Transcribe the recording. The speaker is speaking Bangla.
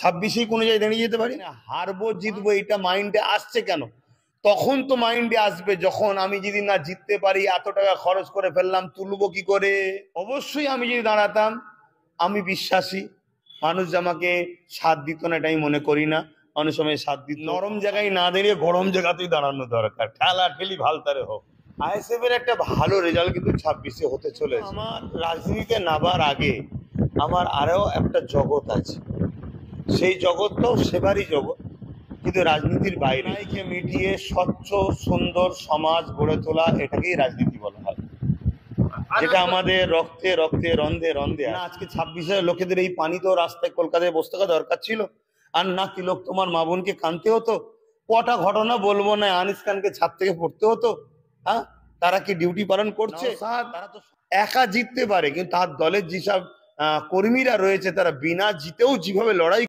26-এই কোনো জায়গায় দাঁড়িয়ে যেতে পারি না। হারবো জিতবো এটা মাইন্ডে আসছে কেন? তখন তো মাইন্ডে আসবে যখন আমি যদি না জিততে পারি, এত টাকা খরচ করে ফেললাম, তুলবো কি করে? অবশ্যই আমি যদি দাঁড়াতাম, আমি বিশ্বাসী মানুষ আমাকে সাথ দিত না, এটা আমি মনে করি না। অনেক সময় সাথ দিত। নরম জায়গায় না দাঁড়িয়ে গরম জায়গাতেই দাঁড়ানো দরকার, ঠেলা ঠেলি ভালতারে হোক। আইএসএফ এর একটা ভালো রেজাল্ট কিন্তু 26-এ হতে চলেছে। আমার রাজনীতিতে নামার আগে আমার আরো একটা জগৎ আছে, সেই জগৎটাও সেবারই জগৎ, কিন্তু রাজনীতির বাইরে। মিটিয়ে স্বচ্ছ সুন্দর সমাজ গড়ে তোলা, এটাকেই রাজনীতি বলা হয়, যেটা আমাদের রক্তে রক্তে রন্ধে রন্ধে না। আজকে 26-এ লোকেদের এই পানি তো রাস্তায় কলকাতায় বসে থাকা দরকার ছিল, আর না কি লোক তোমার মা বোনকে কাঁদতে হতো? কটা ঘটনা বলবো না, আনিস খানকে ছাদ থেকে পড়তে হতো। হ্যাঁ, তারা কি ডিউটি পালন করছে? তারা তো একা জিততে পারে, কিন্তু তার দলের যেসব কর্মীরা রয়েছে তারা বিনা জিতেও যেভাবে লড়াই